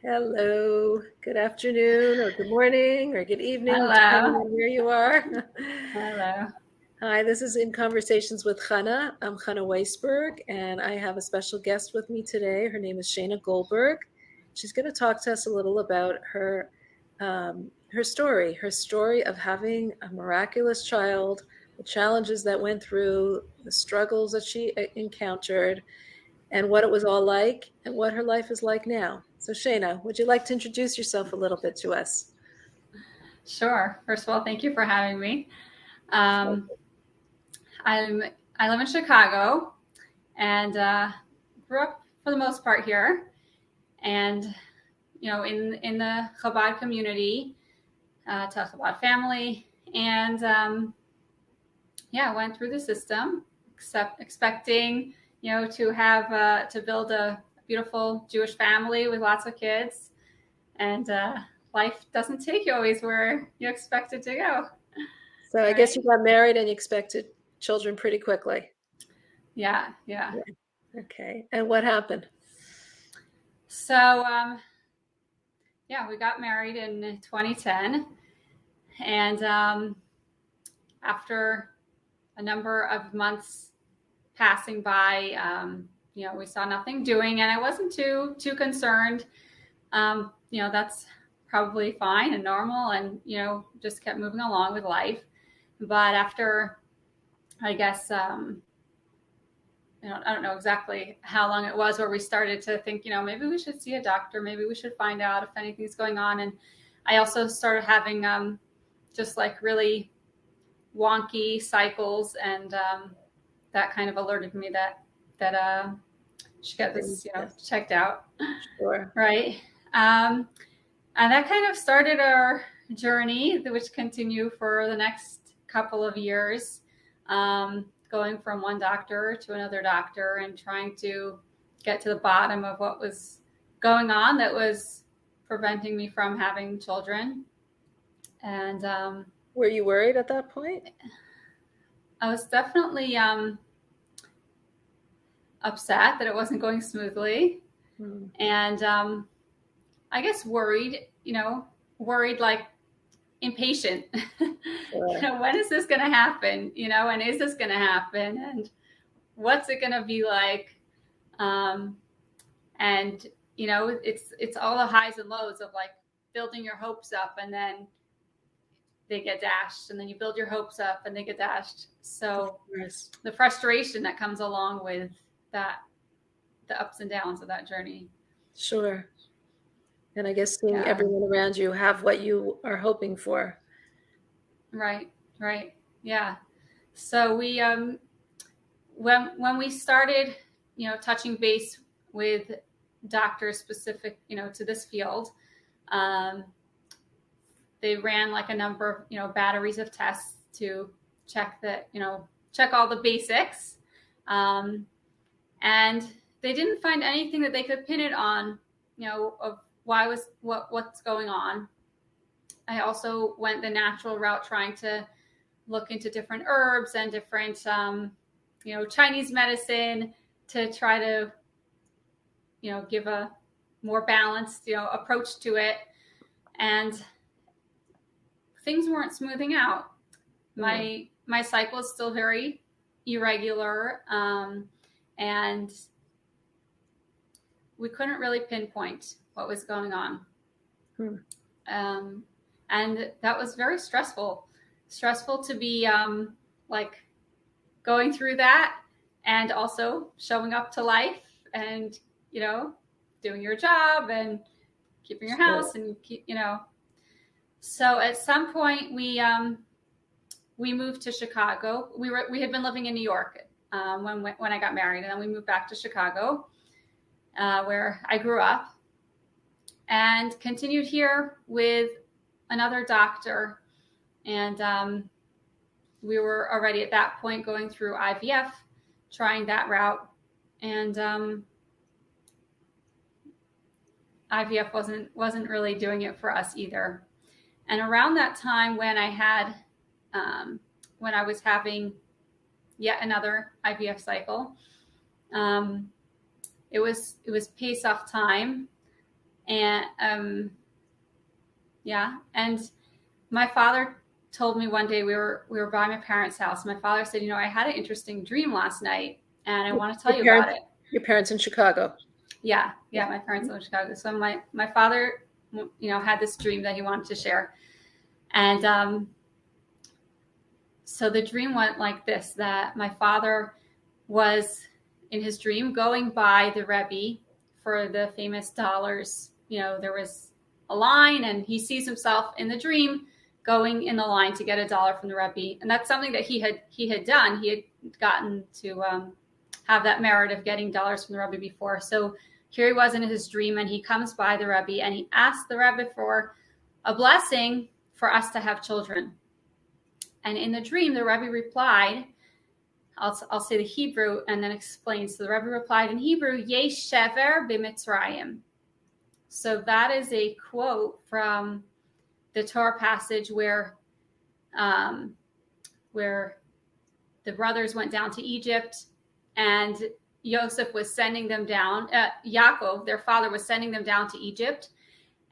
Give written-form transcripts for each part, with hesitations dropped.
Hello, good afternoon, or good morning, or good evening, depending Hello. on where you are. Hello. Hi, this is In Conversations with Chana. I'm Chana Weisberg, and I have a special guest with me today. Her name is Shayna Goldberg. She's going to talk to us a little about her story of having a miraculous child, the challenges that went through, the struggles that she encountered, and what it was all like and what her life is like now. So, Shayna, would you like to introduce yourself a little bit to us? Sure. First of all, thank you for having me. Um, I'm I live in Chicago and grew up for the most part here, and in the Chabad community, to Chabad family, and went through the system, expecting to have to build a beautiful Jewish family with lots of kids, and life doesn't take you always where you expect it to go, So, I guess right? you got married and you expected children pretty quickly. Yeah, yeah. Yeah. Okay. And what happened? So, we got married in 2010, and after a number of months passing by, we saw nothing doing, and I wasn't too concerned. That's probably fine and normal, and just kept moving along with life. But after, I guess, I don't know exactly how long it was where we started to think, maybe we should see a doctor, maybe we should find out if anything's going on. And I also started having just like really wonky cycles, and that kind of alerted me that should get this, Yes, checked out, sure. right? And that kind of started our journey, which continued for the next couple of years, going from one doctor to another doctor and trying to get to the bottom of what was going on that was preventing me from having children. And Were you worried at that point? I was definitely upset that it wasn't going smoothly. Hmm. And I guess worried like impatient. Sure. When is this going to happen? And is this going to happen? And what's it going to be like? Um, and it's all the highs and lows of like building your hopes up, and then they get dashed, and then you build your hopes up and they get dashed. Of So course. the frustration that comes along with that, the ups and downs of that journey. Sure. And I guess seeing Yeah. everyone around you have what you are hoping for. Right. Right. Yeah. So we when we started, touching base with doctors specific, to this field, um, they ran like a number of, batteries of tests to check that, check all the basics, um, and they didn't find anything that they could pin it on, of what's going on. I also went the natural route, trying to look into different herbs and different, Chinese medicine, to try to, give a more balanced, approach to it. And things weren't smoothing out. Hmm. My cycle is still very irregular, and we couldn't really pinpoint what was going on. Hmm. Um, and that was very stressful. Stressful to be like going through that, and also showing up to life, and doing your job and keeping your Sure. house, and so at some point we moved to Chicago. We had been living in New York, when I got married, and then we moved back to Chicago, where I grew up, and continued here with another doctor. And we were already at that point going through IVF, trying that route, and IVF wasn't really doing it for us either. And around that time, when I was having yet another IVF cycle, it was Pesach time, And yeah, and my father told me one day, we were by my parents' house. My father said, I had an interesting dream last night, and I want to tell Your you about parents, it. your parents in Chicago. Yeah, my parents live in Chicago. So my father, had this dream that he wanted to share, and so the dream went like this: that my father was in his dream going by the Rebbe for the famous dollars. There was a line, and he sees himself in the dream going in the line to get $1 from the Rebbe, and that's something that he had done. He had gotten to have that merit of getting dollars from the Rebbe before. So here he was in his dream, and he comes by the Rebbe, and he asks the Rebbe for a blessing for us to have children. And in the dream, the Rebbe replied, I'll say the Hebrew and then explain. So the Rebbe replied in Hebrew, Yesh shever b'Mitzrayim. So that is a quote from the Torah passage where the brothers went down to Egypt, and Joseph was sending them down. Yaakov, their father, was sending them down to Egypt,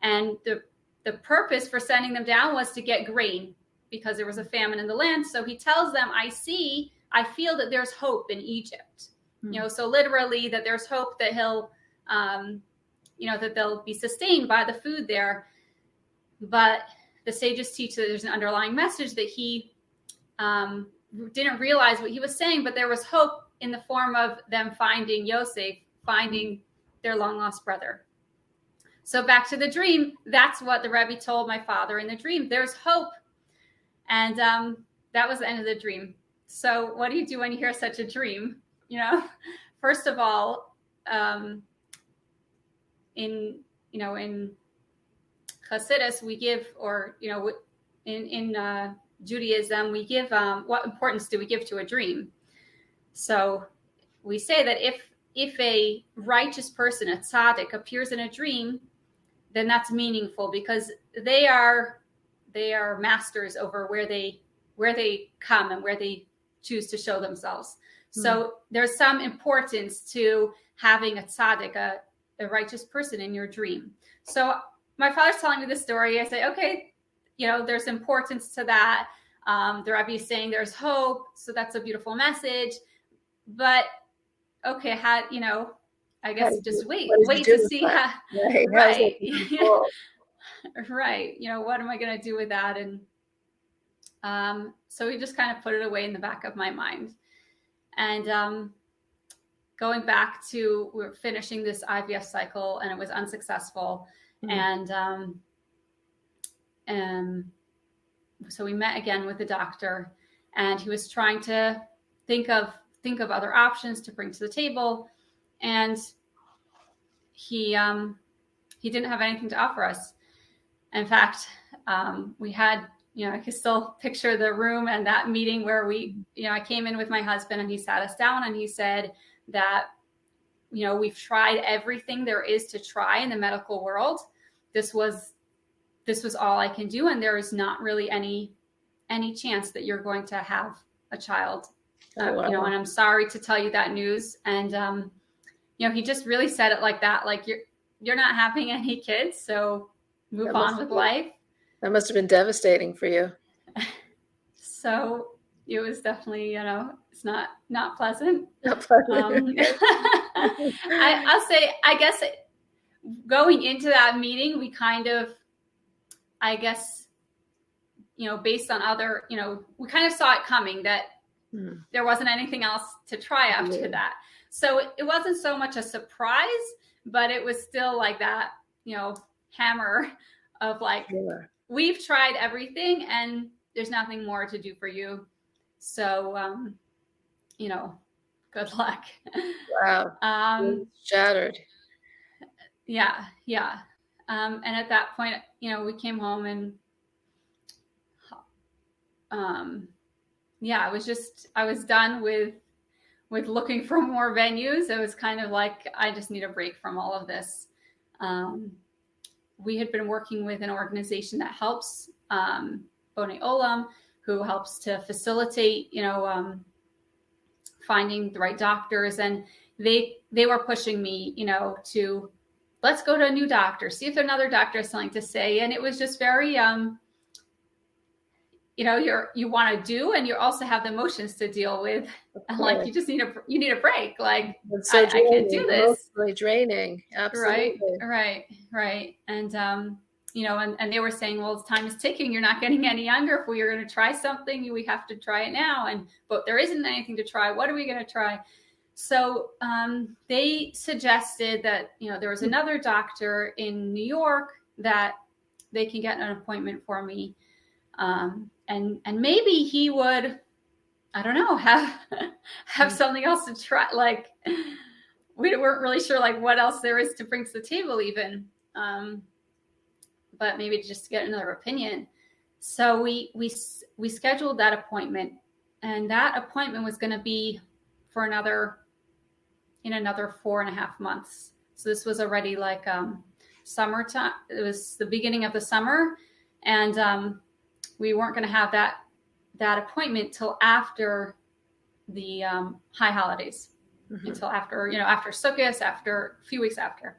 and the purpose for sending them down was to get grain because there was a famine in the land. So he tells them, I feel that there's hope in Egypt. So literally that there's hope that he'll, that they'll be sustained by the food there. But the sages teach that there's an underlying message that he didn't realize what he was saying, but there was hope in the form of them finding Yosef, finding their long lost brother. So back to the dream, that's what the Rebbe told my father in the dream. There's hope. And that was the end of the dream. So what do you do when you hear such a dream? First of all, in Hasidus, we give, or, in Judaism, we give, what importance do we give to a dream? So we say that if a righteous person, a tzaddik, appears in a dream, then that's meaningful because they are masters over where they come and where they choose to show themselves. So there's some importance to having a tzaddik, a righteous person in your dream. So my father's telling me this story. I say, okay, there's importance to that. The Rebbe is saying there's hope. So that's a beautiful message. But okay, I guess just wait to see how, right. Right. What am I going to do with that? And so we just kind of put it away in the back of my mind. And going back to, we were finishing this IVF cycle and it was unsuccessful. And so we met again with the doctor, and he was trying to think of other options to bring to the table. And he didn't have anything to offer us. In fact, we had, I can still picture the room and that meeting where I came in with my husband, and he sat us down and he said that, we've tried everything there is to try in the medical world. This was all I can do. And there is not really any chance that you're going to have a child, wow. And I'm sorry to tell you that news. And, he just really said it like that, like you're not having any kids, so move on with life. That must have been devastating for you. So it was definitely, it's not pleasant. Not pleasant. I'll say, I guess going into that meeting, we kind of, I guess, based on other, we kind of saw it coming that there wasn't anything else to try after that. So it wasn't so much a surprise, but it was still like that, hammer of like, we've tried everything and there's nothing more to do for you. So, good luck. Wow. Shattered. Yeah. And at that point, we came home and, I was done with looking for more venues. It was kind of like, I just need a break from all of this. We had been working with an organization that helps, Bonei Olam, who helps to facilitate, finding the right doctors. And they were pushing me, to let's go to a new doctor, see if another doctor has something to say. And it was just very, you want to do, and you also have the emotions to deal with. And like, you just need a break. Like, it's so I can't do this. emotionally draining. Absolutely. Right. And, and they were saying, well, time is ticking. You're not getting any younger. If we are going to try something, we have to try it now. But there isn't anything to try. What are we going to try? So they suggested that, there was another doctor in New York that they can get an appointment for me. And maybe he would, I don't know, have something else to try. Like, we weren't really sure like what else there is to bring to the table even. But maybe just to get another opinion. So we scheduled that appointment, and that appointment was going to be for another 4.5 months. So this was already like summertime. It was the beginning of the summer, and we weren't going to have that appointment till after the high holidays, until after Sukkot, after a few weeks after.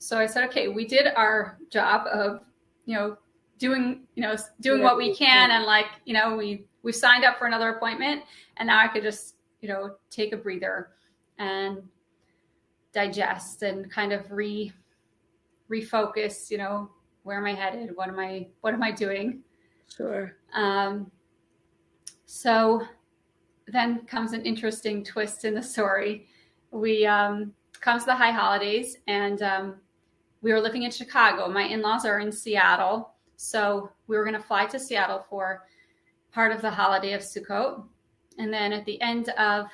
So I said, okay, we did our job of, doing what we can. And like, we signed up for another appointment, and now I could just, take a breather and digest and kind of refocus, where am I headed? What am I doing? Sure. So then comes an interesting twist in the story. We comes the high holidays, and we were living in Chicago. My in-laws are in Seattle. So we were going to fly to Seattle for part of the holiday of Sukkot. And then at the end of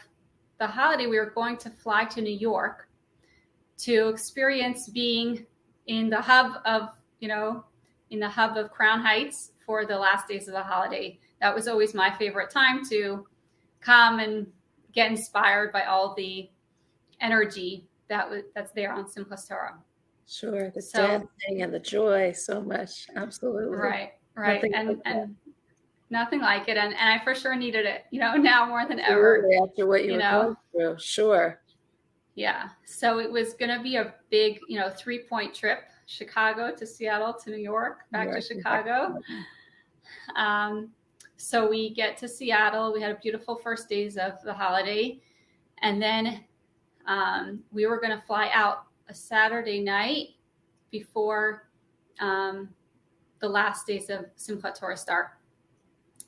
the holiday, we were going to fly to New York to experience being in the hub of Crown Heights for the last days of the holiday. That was always my favorite time to come and get inspired by all the energy that's there on Simchas Torah. Sure, the dancing and the joy, so much. Absolutely. Right. And nothing like it. And I for sure needed it, now more than ever. After what you were going through. Sure. Yeah. So it was going to be a big, 3-point trip, Chicago to Seattle to New York, back to Chicago. So we get to Seattle. We had a beautiful first days of the holiday. And then we were going to fly out a Saturday night before the last days of Simchat Torah start.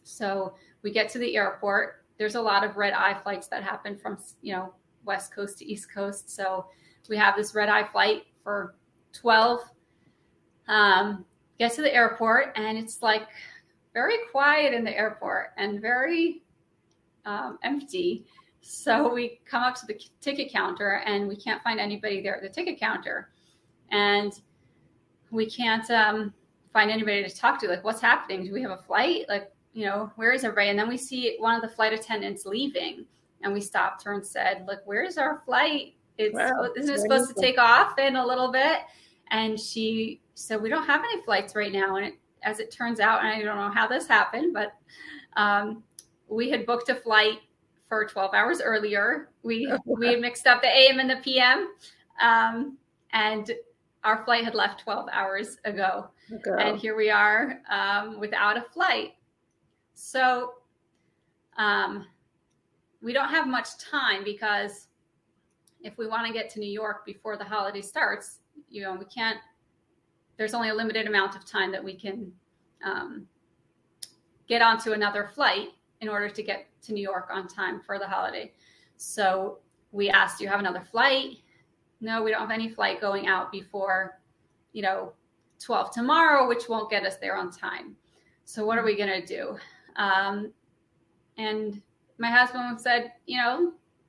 So we get to the airport. There's a lot of red-eye flights that happen from, West Coast to East Coast. So we have this red-eye flight for 12. Get to the airport, and it's like very quiet in the airport and very empty. So we come up to the ticket counter, and we can't find anybody there at the ticket counter. And we can't find anybody to talk to. Like, what's happening? Do we have a flight? Like, where is everybody? And then we see one of the flight attendants leaving. And we stopped her and said, look, where's our flight? Isn't it supposed to take off in a little bit? And she said, we don't have any flights right now. And as it turns out, and I don't know how this happened, but we had booked a flight for 12 hours earlier. We had mixed up the AM and the PM. And our flight had left 12 hours ago. And here we are without a flight. So we don't have much time, because if we want to get to New York before the holiday starts, we can't, there's only a limited amount of time that we can get onto another flight in order to get to New York on time for the holiday. So we asked, do you have another flight? No, we don't have any flight going out before, 12 tomorrow, which won't get us there on time. So what are we going to do? And my husband said,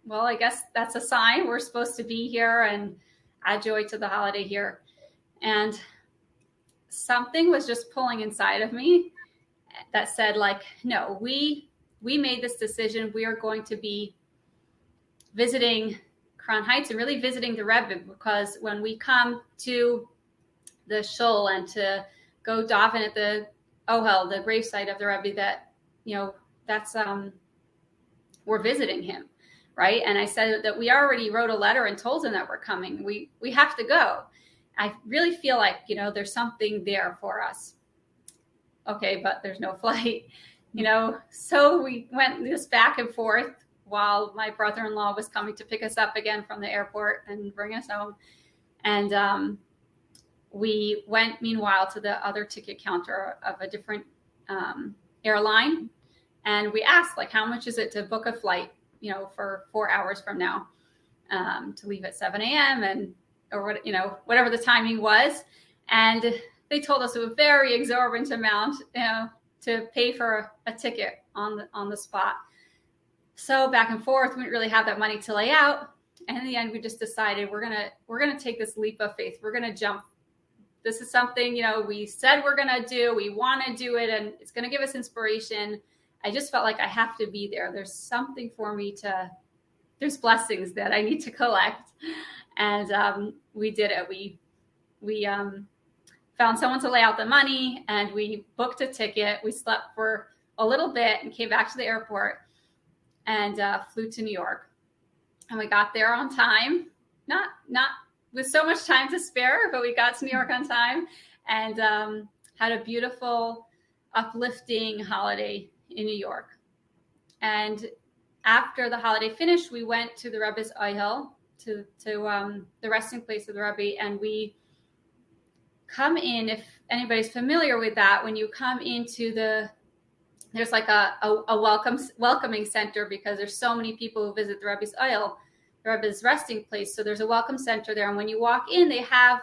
well, I guess that's a sign. We're supposed to be here and add joy to the holiday here. And something was just pulling inside of me that said, like, no, we made this decision. We are going to be visiting Crown Heights and really visiting the Rebbe, because when we come to the shul and to go daven at the Ohel, the gravesite of the Rebbe, that, that's, we're visiting him. Right. And I said that we already wrote a letter and told him that we're coming. We have to go. I really feel like, there's something there for us. Okay, but there's no flight, so we went this back and forth while my brother-in-law was coming to pick us up again from the airport and bring us home. And we went, meanwhile, to the other ticket counter of a different airline. And we asked, like, how much is it to book a flight, for 4 hours from now, to leave at 7 a.m. or whatever the timing was. And they told us a very exorbitant amount, to pay for a ticket on the spot. So back and forth, we didn't really have that money to lay out. And in the end, we just decided we're gonna take this leap of faith. We're gonna jump. This is something, we said we're gonna do. We want to do it, and it's gonna give us inspiration. I just felt like I have to be there. There's something for me there's blessings that I need to collect. And we did it. We found someone to lay out the money, and we booked a ticket. We slept for a little bit and came back to the airport and flew to New York. And we got there on time, not with so much time to spare, but we got to New York on time, and had a beautiful, uplifting holiday in New York. And after the holiday finished, we went to the Rebbe's Ohel, to the resting place of the Rebbe, and we come in. If anybody's familiar with that, when you come into there's like a welcoming center, because there's so many people who visit the Rebbe's Ohel, the Rebbe's resting place. So there's a welcome center there, and when you walk in, they have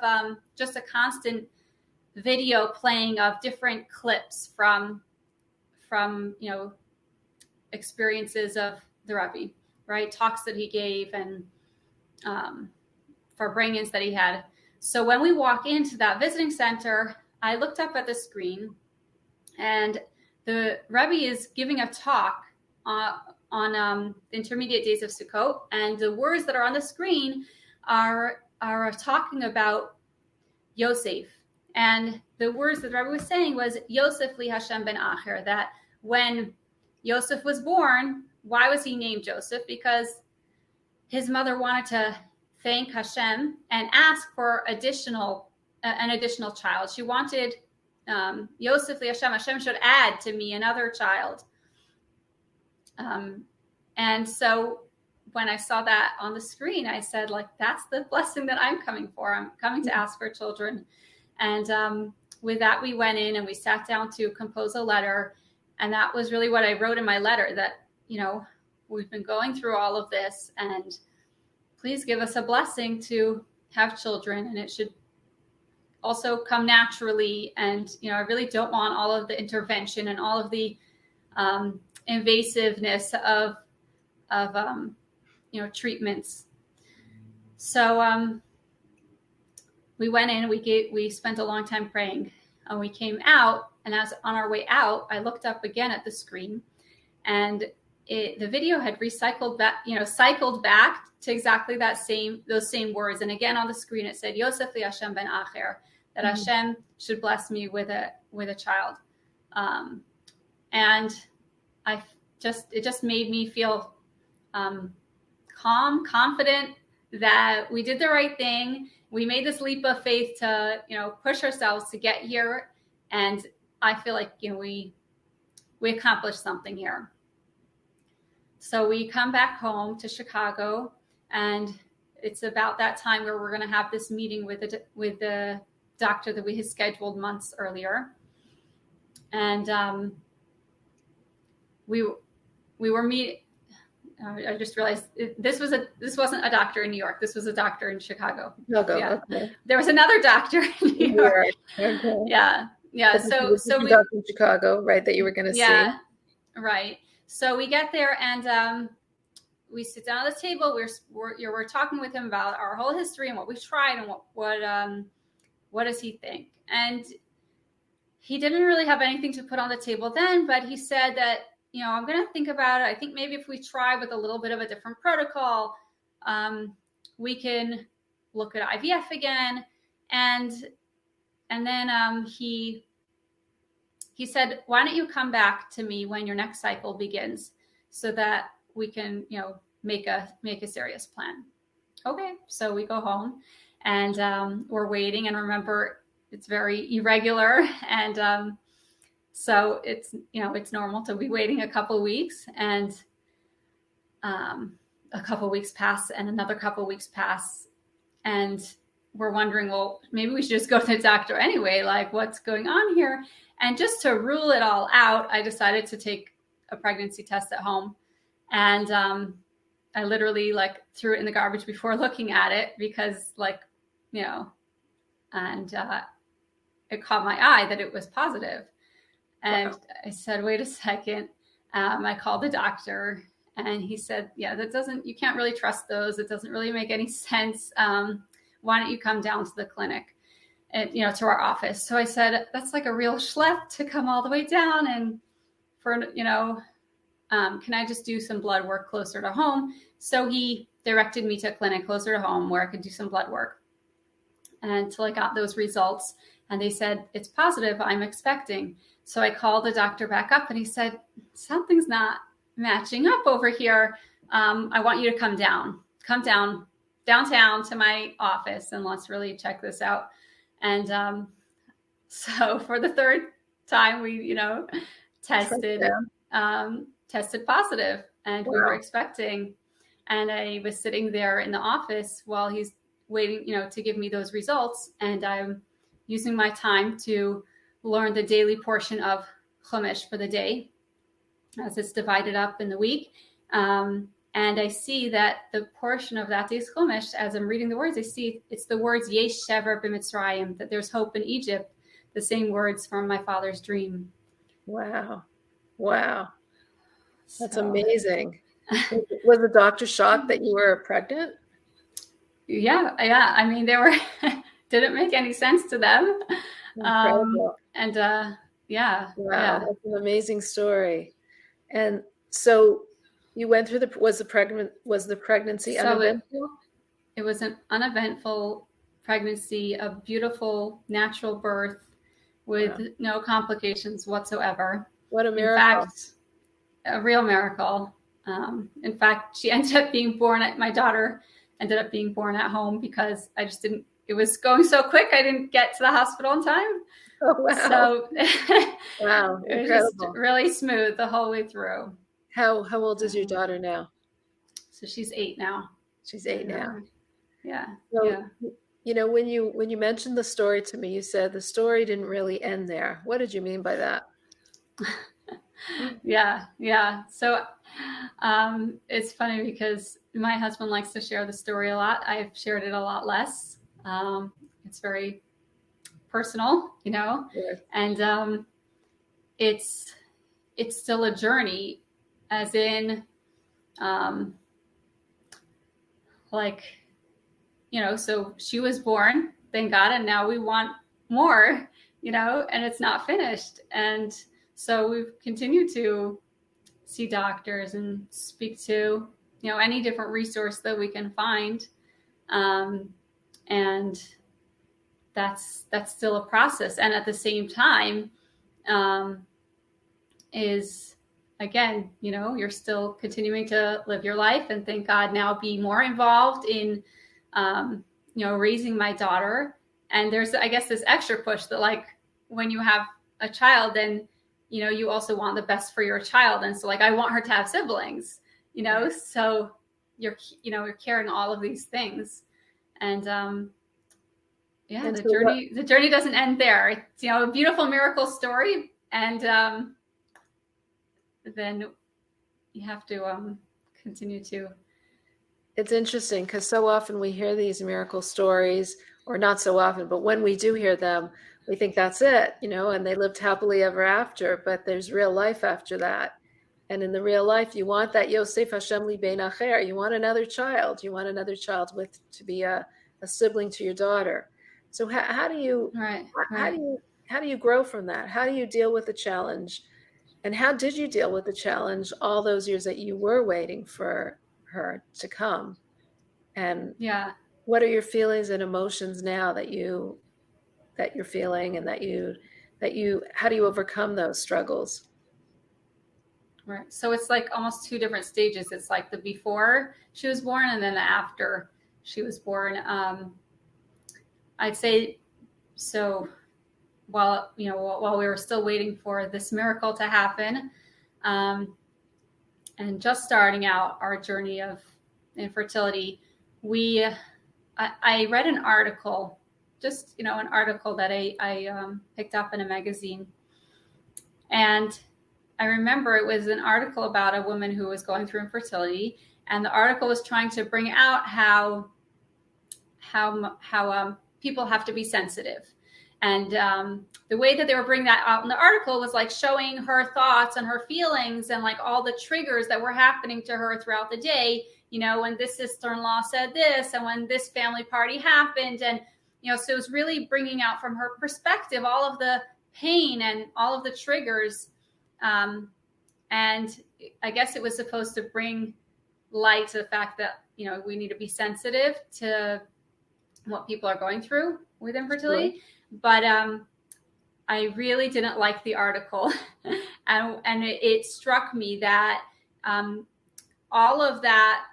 just a constant video playing of different clips from experiences of the Rebbe, right? Talks that he gave, and for bring-ins that he had. So when we walk into that visiting center, I looked up at the screen, and the Rebbe is giving a talk on the intermediate days of Sukkot, and the words that are on the screen are talking about Yosef. And the words that the Rebbe was saying was, Yosef li Hashem ben Acher, that when Yosef was born, why was he named Joseph? Because his mother wanted to thank Hashem and ask for an additional child. She wanted Yosef li Hashem should add to me another child. And so when I saw that on the screen, I said, like, that's the blessing that I'm coming for. I'm coming to ask for children. And with that, we went in and we sat down to compose a letter. And that was really what I wrote in my letter, that, we've been going through all of this, and please give us a blessing to have children. And it should also come naturally. And, I really don't want all of the intervention and all of the invasiveness of treatments. So we went in, we spent a long time praying, and we came out. And as on our way out, I looked up again at the screen, and the video had cycled back to exactly those same words. And again on the screen, it said, Yosef li Hashem ben Acher, that Hashem should bless me with a child. And it just made me feel calm, confident that we did the right thing. We made this leap of faith to, push ourselves to get here. And I feel like, we accomplished something here. So we come back home to Chicago, and it's about that time where we're going to have this meeting with the doctor that we had scheduled months earlier. And we were meeting. I just realized this wasn't a doctor in New York. This was a doctor in Chicago. Yeah. Okay. There was another doctor in New York. Okay. Yeah. So we doctor in Chicago, right? That you were going to see. Yeah. Right. So we get there, and we sit down at the table. We're talking with him about our whole history and what we tried, and what does he think? And he didn't really have anything to put on the table then, but he said that, I'm going to think about it. I think maybe if we try with a little bit of a different protocol, we can look at IVF again. And then he said, why don't you come back to me when your next cycle begins, so that we can, make a serious plan. Okay. So we go home, and we're waiting. And remember, it's very irregular, and so it's normal to be waiting a couple weeks, and a couple weeks pass, and another couple weeks pass, and we're wondering, well, maybe we should just go to the doctor anyway. Like, what's going on here? And just to rule it all out, I decided to take a pregnancy test at home, and I literally like threw it in the garbage before looking at it because, like, and it caught my eye that it was positive. And Wow. I said, wait a second. I called the doctor, and he said, yeah, you can't really trust those. It doesn't really make any sense. Why don't you come down to the clinic and, to our office? So I said, that's like a real schlep to come all the way down. And can I just do some blood work closer to home? So he directed me to a clinic closer to home where I could do some blood work until I got those results. And they said, it's positive, I'm expecting. So I called the doctor back up, and he said, something's not matching up over here. I want you to come down downtown to my office, and let's really check this out. And so for the third time, we, tested, tested positive, and we were Wow. expecting. And I was sitting there in the office while he's waiting, to give me those results. And I'm using my time to learn the daily portion of Chumash for the day, as it's divided up in the week. And I see that the portion of that day's Chumash, as I'm reading the words, I see it's the words Yesh Shever b'Mitzrayim, that there's hope in Egypt, the same words from my father's dream. Wow. Wow. That's So, amazing. Was the doctor shocked that you were pregnant? yeah. I mean, they were didn't make any sense to them. Incredible. And yeah, Wow, yeah. that's an amazing story. And so you went through was the pregnancy So uneventful? it was an uneventful pregnancy, a beautiful natural birth with Wow. no complications whatsoever. What a In miracle. fact, a real miracle. In fact, my daughter ended up being born at home because I just didn't, it was going so quick. I didn't get to the hospital in time. Oh, wow. So Wow, it was just incredible. really smooth the whole way through. How old is your Um, daughter now? so she's 8 now. She's 8 And now. yeah, So, yeah. when you mentioned the story to me, you said the story didn't really end there. What did you mean by that? Yeah. So it's funny because my husband likes to share the story a lot. I've shared it a lot less. It's very personal, Yes. and it's it's still a journey, as in, um, like, so she was born, thank God, and now we want more, and it's not finished. And so we've continued to see doctors and speak to, any different resource that we can find. Um, and that's still a process. And at the same time, um, is again, you're still continuing to live your life, and thank God now be more involved in, raising my daughter. And there's, I guess, this extra push that, like, when you have a child, then, you also want the best for your child. And so, like, I want her to have siblings, Right. so you're carrying all of these things. And, yeah, And the so what journey doesn't end there. It's, a beautiful miracle story. And, then you have to continue to. it's interesting because so often we hear these miracle stories, or not so often, but when we do hear them, we think that's it, and they lived happily ever after, but there's real life after that. And in the real life, you want that Yosef Hashem li bein acher. You want another child. You want another child to be a sibling to your daughter. So how do you Right, how do right. you how do you grow from that? How do you deal with the challenge? And how did you deal with the challenge all those years that you were waiting for her to come? And Yeah, what are your feelings and emotions now that you're feeling, and how do you overcome those struggles? right. So it's like almost two different stages. It's like the before she was born, and then the after she was born. I'd say, so while we were still waiting for this miracle to happen, and just starting out our journey of infertility, I read an article, just an article that I picked up in a magazine, and I remember it was an article about a woman who was going through infertility, and the article was trying to bring out how people have to be sensitive. And the way that they were bringing that out in the article was like showing her thoughts and her feelings and like all the triggers that were happening to her throughout the day. When this sister-in-law said this and when this family party happened. And, so it was really bringing out from her perspective all of the pain and all of the triggers. And I guess it was supposed to bring light to the fact that, we need to be sensitive to what people are going through with infertility. Right. But I really didn't like the article. and it struck me that all of that,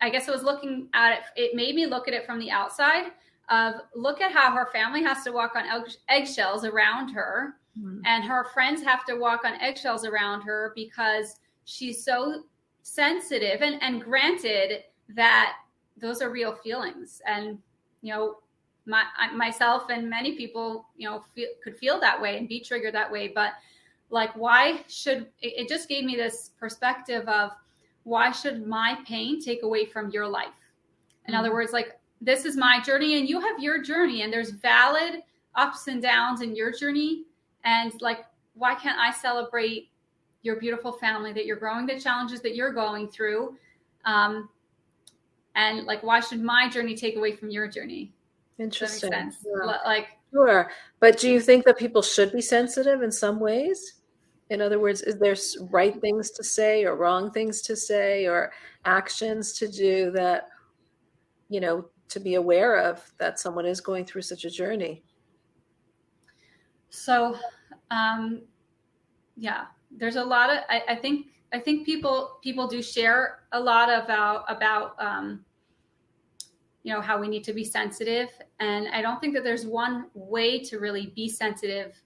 I guess I was looking at it, it made me look at it from the outside of look at how her family has to walk on eggshells around her. Mm-hmm. And her friends have to walk on eggshells around her because she's so sensitive. And granted that those are real feelings. And, myself and many people, could feel that way and be triggered that way. But like, why should it just gave me this perspective of why should my pain take away from your life? In other words, like, this is my journey and you have your journey, and there's valid ups and downs in your journey. And like, why can't I celebrate your beautiful family that you're growing, the challenges that you're going through? And like, why should my journey take away from your journey? Interesting. Does that make sense? Yeah. Like, sure. But do you think that people should be sensitive in some ways? In other words, is there right things to say or wrong things to say or actions to do that, to be aware of that someone is going through such a journey? So, yeah, there's a lot of, I think people do share a lot about how we need to be sensitive. And I don't think that there's one way to really be sensitive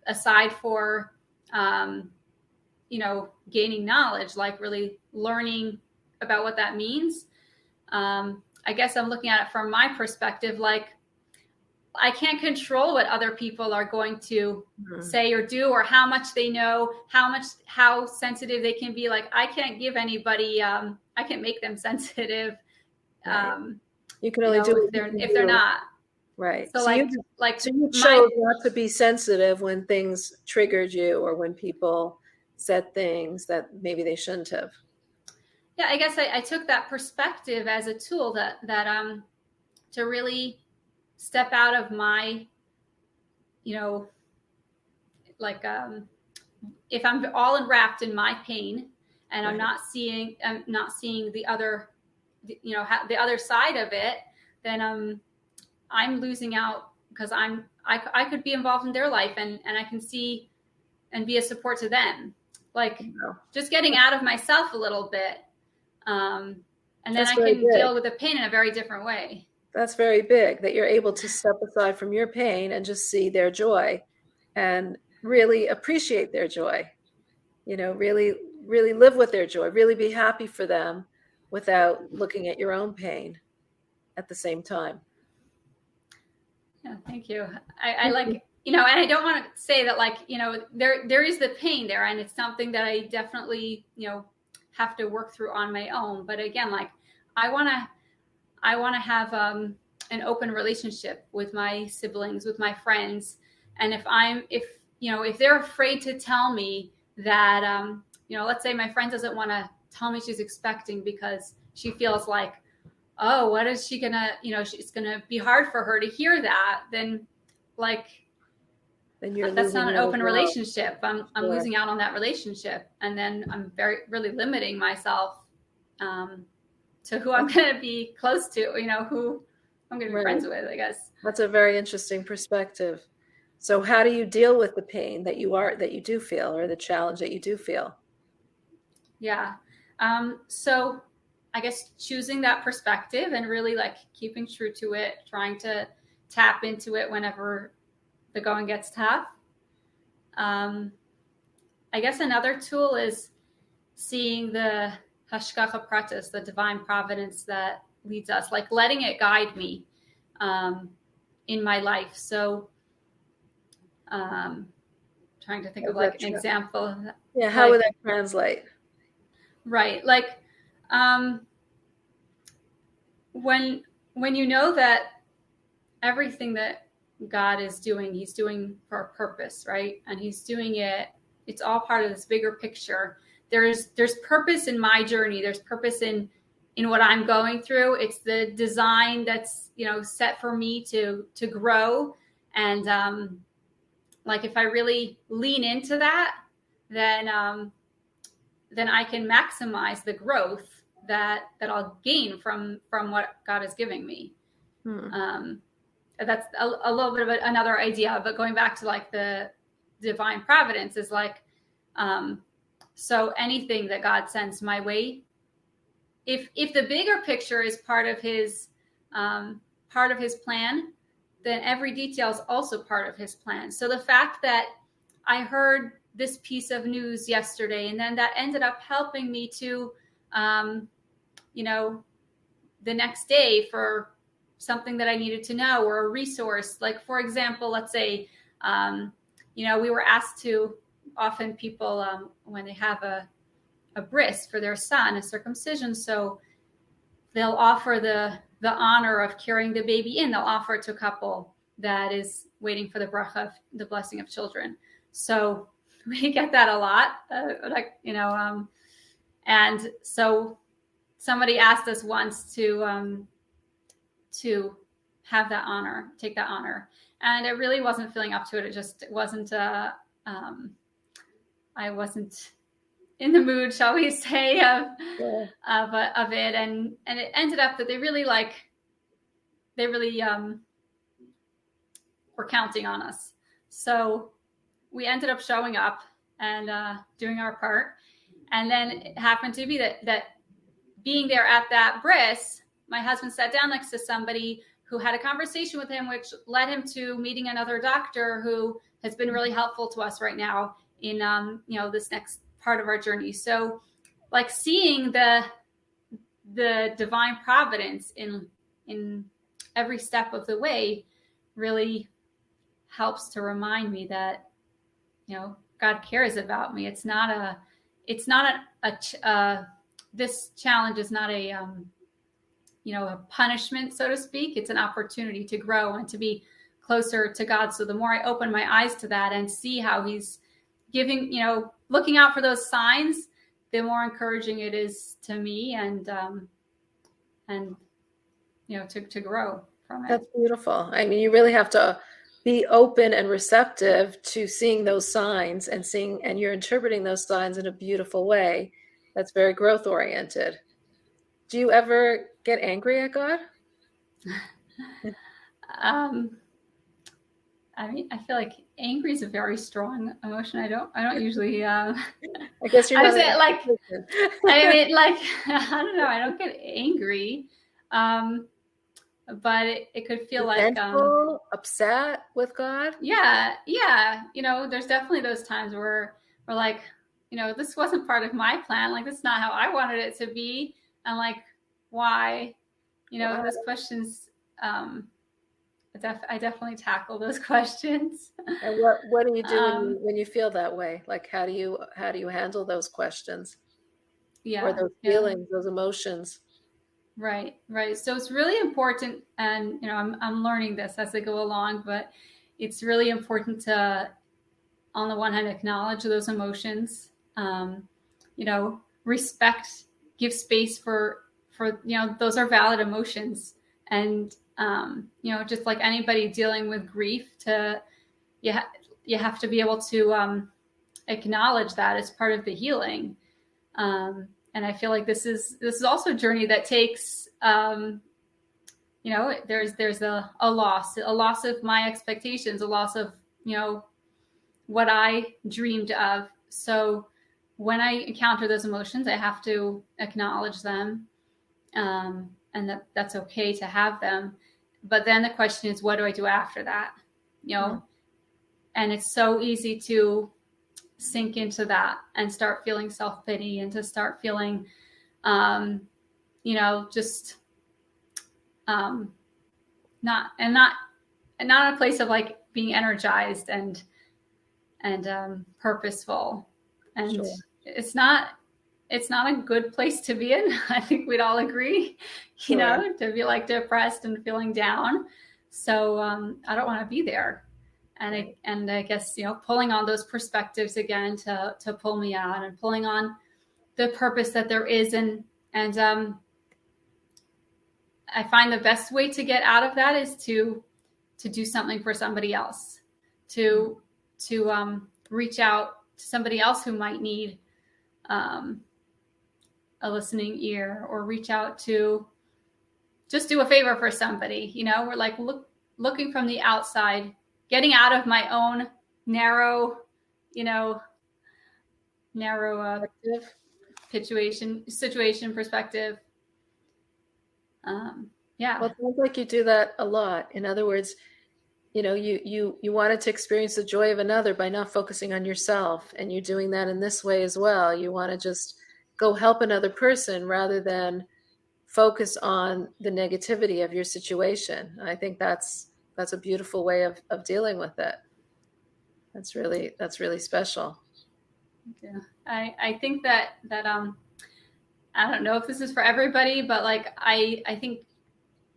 aside for, gaining knowledge, like really learning about what that means. I guess I'm looking at it from my perspective, like, I can't control what other people are going to say or do, or how much they know, how sensitive they can be. Like, I can't give anybody, I can't make them sensitive. Right. You can only do if they're not. Right. So, so you chose not to be sensitive when things triggered you or when people said things that maybe they shouldn't have. Yeah, I guess I took that perspective as a tool that to really step out of my, if I'm all enwrapped in my pain and right. I'm not seeing the other, the other side of it, then I'm losing out because I could be involved in their life and I can see and be a support to them. Like just getting out of myself a little bit. And then I can deal with the pain in a very different way. That's very big, that you're able to step aside from your pain and just see their joy and really appreciate their joy, really, really live with their joy, really be happy for them without looking at your own pain at the same time. Yeah, thank you. I like, and I don't want to say that like, there is the pain there and it's something that I definitely, have to work through on my own. But again, like I want to have an open relationship with my siblings, with my friends. And if they're afraid to tell me that, let's say my friend doesn't want to tell me she's expecting because she feels like, oh, what is she gonna, it's gonna be hard for her to hear that, then that's not an open relationship. I'm losing out on that relationship. And then I'm really limiting myself to who I'm going to be close to, who I'm going to be friends with, I guess. That's a very interesting perspective. So how do you deal with the pain that you do feel, or the challenge that you do feel? Yeah. So I guess choosing that perspective and really like keeping true to it, trying to tap into it whenever the going gets tough. I guess another tool is seeing the hashgacha pratis, the divine providence that leads us, like letting it guide me in my life. So trying to think of like an example of that. Yeah, how would that translate? Right. Like when you know that everything that God is doing, he's doing for a purpose, right? And he's doing it, it's all part of this bigger picture. There's purpose in my journey. There's purpose in what I'm going through. It's the design that's, set for me to grow. And like if I really lean into that, then I can maximize the growth that I'll gain from what God is giving me. That's a little bit of another idea, but going back to like the divine providence is like, so anything that God sends my way, if the bigger picture is part of his plan, then every detail is also part of his plan. So the fact that I heard this piece of news yesterday, and then that ended up helping me to, the next day for something that I needed to know, or a resource. Like, for example, let's say, we were asked to, often people, when they have a bris for their son, a circumcision, so they'll offer the honor of carrying the baby in. They'll offer it to a couple that is waiting for the bracha, the blessing of children. So we get that a lot, and so somebody asked us once to have that honor, take that honor. And I really wasn't feeling up to it. It just wasn't, I wasn't in the mood, shall we say, of it. And it ended up that they really were counting on us. So we ended up showing up and doing our part. And then it happened to be that being there at that bris, my husband sat down next to somebody who had a conversation with him, which led him to meeting another doctor who has been really helpful to us right now in, this next part of our journey. So like seeing the divine providence in every step of the way really helps to remind me that, God cares about me. It's not this challenge is not a punishment, so to speak. It's an opportunity to grow and to be closer to God. So the more I open my eyes to that and see how he's giving, looking out for those signs, the more encouraging it is to me and to grow from it. That's beautiful. I mean, you really have to be open and receptive to seeing those signs and you're interpreting those signs in a beautiful way. That's very growth oriented. Do you ever get angry at God? I mean, I feel like angry is a very strong emotion. I don't usually. I guess you're not. I don't know. I don't get angry, but it could feel resentful, like upset with God. Yeah. There's definitely those times where we're like, this wasn't part of my plan. Like, this is not how I wanted it to be. And like, why? Those questions. I definitely tackle those questions. And what do you do when you feel that way? Like, how do you handle those questions? Yeah. Or those feelings, those emotions? Right. So it's really important, and I'm learning this as I go along, but it's really important to, on the one hand, acknowledge those emotions, respect, give space for those are valid emotions, and just like anybody dealing with grief, you have to be able to acknowledge that as part of the healing. And I feel like this is also a journey that takes, there's a loss of my expectations, a loss of, what I dreamed of. So when I encounter those emotions, I have to acknowledge them, and that's okay to have them. But then the question is, what do I do after that? Mm. And it's so easy to sink into that and start feeling self-pity and to start feeling, um, just um, not in a place of like being energized and purposeful. And Sure. it's not a good place to be in. I think we'd all agree, Sure. to be like depressed and feeling down. So I don't want to be there. Right. And I guess, pulling on those perspectives again to pull me out, and pulling on the purpose that there is, and I find the best way to get out of that is to do something for somebody else, Mm. to reach out to somebody else who might need um, a listening ear, or reach out to just do a favor for somebody. We're like looking from the outside, getting out of my own narrow, you know, narrow Active. situation perspective. Yeah. Well, it sounds like you do that a lot. In other words, you wanted to experience the joy of another by not focusing on yourself, and you're doing that in this way as well. You want to just go help another person rather than focus on the negativity of your situation. I think that's a beautiful way of dealing with it. That's really special. Yeah. I think that I don't know if this is for everybody, but like I think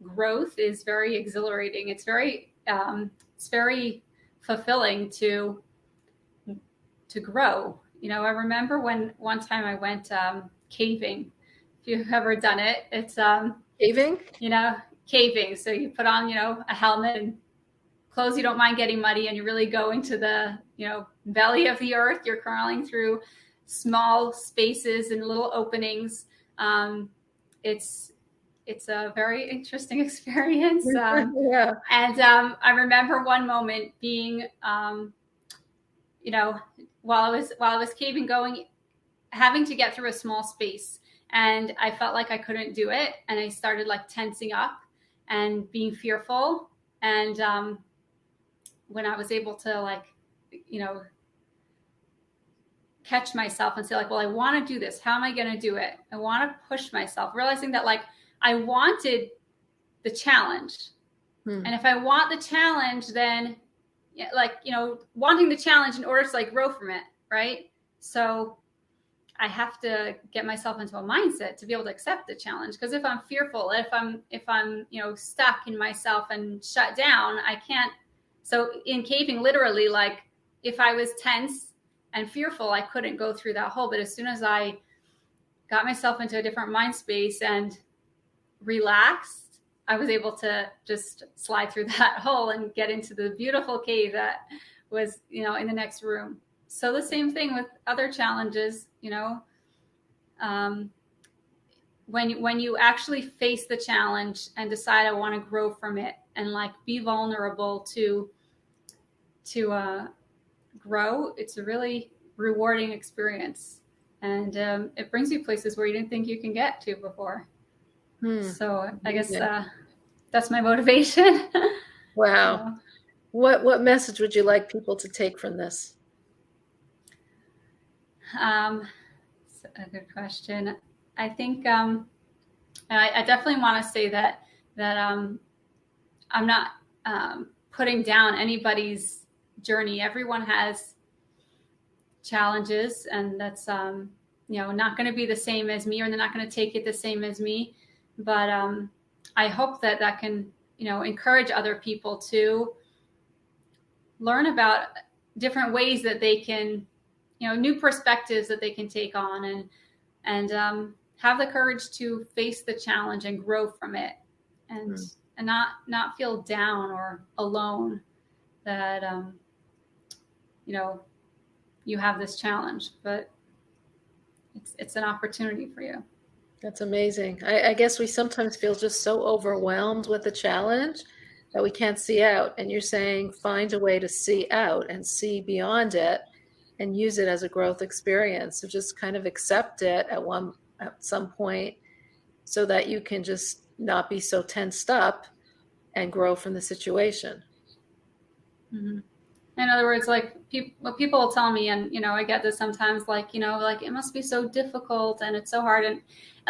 growth is very exhilarating. It's very fulfilling to grow. I remember when one time I went caving. If you've ever done it, it's Caving? caving. So you put on a helmet and clothes you don't mind getting muddy, and you really go into the belly of the earth. You're crawling through small spaces and little openings. It's it's a very interesting experience. Yeah. And I remember one moment being, while I was caving, having to get through a small space, and I felt like I couldn't do it, and I started like tensing up and being fearful. And when I was able to you know, catch myself and say like, well, I want to do this. How am I going to do it? I want to push myself, realizing that like I wanted the challenge. Hmm. And if I want the challenge, then wanting the challenge in order to like grow from it. Right. So I have to get myself into a mindset to be able to accept the challenge. Because if I'm fearful, if I'm stuck in myself and shut down, I can't. So in caving, literally, like if I was tense and fearful, I couldn't go through that hole. But as soon as I got myself into a different mind space and relaxed, I was able to just slide through that hole and get into the beautiful cave that was, in the next room. So the same thing with other challenges, when you actually face the challenge and decide I want to grow from it, and like be vulnerable to grow, it's a really rewarding experience, and it brings you places where you didn't think you can get to before. Hmm. So I guess Yeah. that's my motivation. Wow. So, What message would you like people to take from this? it's a good question. I think I definitely want to say that I'm not putting down anybody's journey. Everyone has challenges, and that's not going to be the same as me, or they're not going to take it the same as me. But I hope that can encourage other people to learn about different ways that they can, new perspectives that they can take on, and have the courage to face the challenge and grow from it, and Hmm. and not feel down or alone that you know you have this challenge, but it's an opportunity for you. That's amazing. I guess we sometimes feel just so overwhelmed with the challenge that we can't see out. And you're saying find a way to see out and see beyond it and use it as a growth experience. So just kind of accept it at some point so that you can just not be so tensed up and grow from the situation. Mm-hmm. In other words, like what people will tell me, and I get this sometimes, like like it must be so difficult and it's so hard, and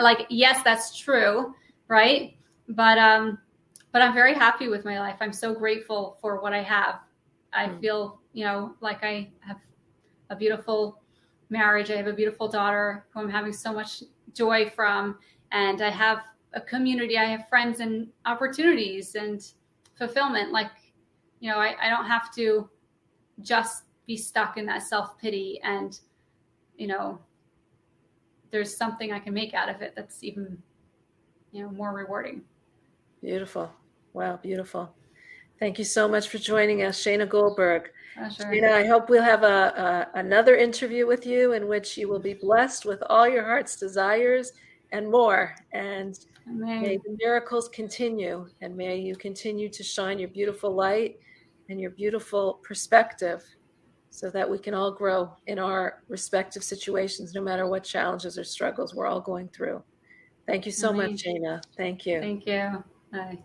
like yes, that's true, right? But I'm very happy with my life. I'm so grateful for what I have. I feel like I have a beautiful marriage. I have a beautiful daughter who I'm having so much joy from, and I have a community. I have friends and opportunities and fulfillment. Like I don't have to just be stuck in that self-pity, and you know there's something I can make out of it that's even more rewarding. Beautiful. Wow, beautiful. Thank you so much for joining us, Shana Goldberg. Pleasure. Shana, I hope we'll have another interview with you in which you will be blessed with all your heart's desires and more. And may Amen. the miracles continue, and may you continue to shine your beautiful light and your beautiful perspective so that we can all grow in our respective situations, no matter what challenges or struggles we're all going through. Thank you so much, Amen. Shana. Thank you. Thank you. Bye.